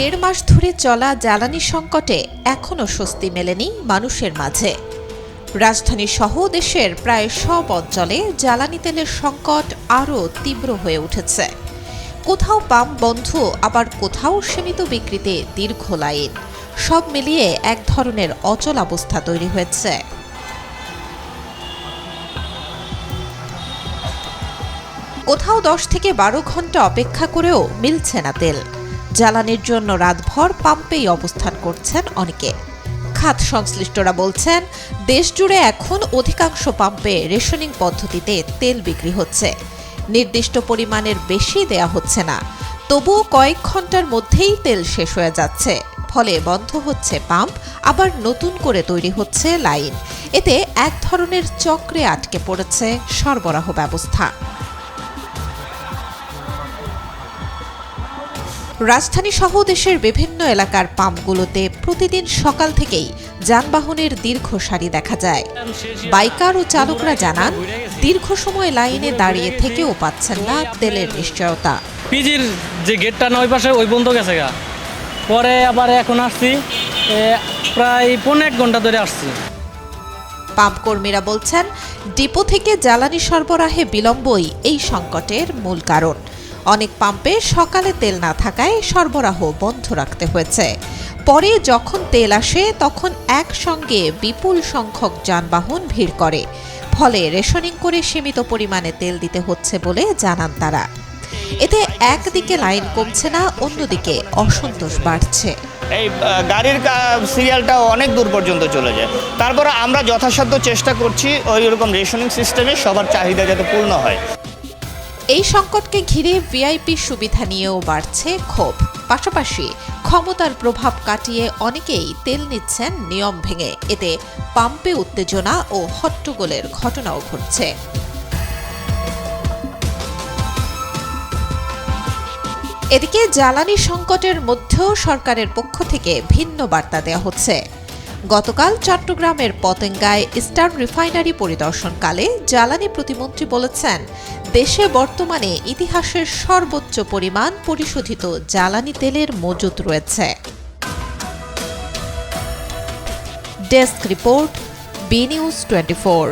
দেড় মাস ধরে চলা জ্বালানি সংকটে এখনও স্বস্তি মেলেনি মানুষের মাঝে। রাজধানী সহ দেশের প্রায় সব অঞ্চলে জ্বালানি তেলের সংকট আরও তীব্র হয়ে উঠেছে। কোথাও পাম্প বন্ধ, আবার কোথাও সীমিত বিক্রিতে দীর্ঘ লাইন। সব মিলিয়ে এক ধরনের অচল অবস্থা তৈরি হয়েছে। কোথাও 10 থেকে 12 ঘন্টা অপেক্ষা করেও মিলছে না তেল। জ্বালানির জন্য রাতভর পাম্পেই অবস্থান করছেন অনেকে। খাত সংশ্লিষ্টরা বলছেন, দেশজুড়ে এখন অধিকাংশ পাম্পে রেশনিং পদ্ধতিতে তেল বিক্রি হচ্ছে। নির্দিষ্ট পরিমাণের বেশি দেয়া হচ্ছে না, তবুও কয়েক ঘন্টার মধ্যেই তেল শেষ হয়ে যাচ্ছে। ফলে বন্ধ হচ্ছে পাম্প, আবার নতুন করে তৈরি হচ্ছে লাইন। এতে এক ধরনের চক্রে আটকে পড়েছে সরবরাহ ব্যবস্থা। রাজধানী সহ দেশের বিভিন্ন এলাকার পাম্পগুলোতে প্রতিদিন সকাল থেকেই যানবাহনের দীর্ঘ সারি দেখা যায়। বাইকার ও চালকরা জানান, দীর্ঘ সময় লাইনে দাঁড়িয়ে থেকেও পাচ্ছেন না তেলের নিশ্চয়তা। পিজির যে গেটটা না ওই পাশে ওই বন্ধ গেছে গা, পরে আবার এখন আসছি, প্রায় 1.5 ঘন্টা ধরে আসছি। পাম্প কর্মীরা বলছেন, ডিপো থেকে জ্বালানি সরবরাহে বিলম্বই এই সংকটের মূল কারণ। অনেক পাম্পে সকালে তেল না থাকায় সরবরাহ বন্ধ রাখতে হয়েছে। পরে যখন তেল আসে তখন একসঙ্গে বিপুল সংখ্যক যানবাহন ভিড় করে। ফলে রেশনিং করে সীমিত পরিমাণে তেল দিতে হচ্ছে বলে জানান তারা। এতে একদিকে লাইন কমছে না, অন্যদিকে অসন্তোষ বাড়ছে। এই গাড়ির সিরিয়ালটা অনেক দূর পর্যন্ত চলে যায়। তারপরে আমরা যথাসাধ্য চেষ্টা করছি ওই রকম রেশনিং সিস্টেমে সবার চাহিদা যাতে পূর্ণ হয়। এই সংকটকে ঘিরে ভিআইপি সুবিধা নিয়েও বাড়ছে ক্ষোভ। পাশাপাশি ক্ষমতার প্রভাব কাটিয়ে অনেকেই তেল নিচ্ছেন নিয়ম ভেঙে। এতে পাম্পে উত্তেজনা ও হট্টগোলের ঘটনাও ঘটছে। এদিকে জ্বালানি সংকটের মধ্যেও সরকারের পক্ষ থেকে ভিন্ন বার্তা দেওয়া হচ্ছে। গতকাল চট্টগ্রামের পতেঙ্গায় ইস্টার্ন রিফাইনারি পরিদর্শনকালে জ্বালানি প্রতিমন্ত্রী বলেছেন, দেশে বর্তমানে ইতিহাসের সর্বোচ্চ পরিমাণ পরিশোধিত জ্বালানি তেলের মজুত রয়েছে। Desk report, B news 24।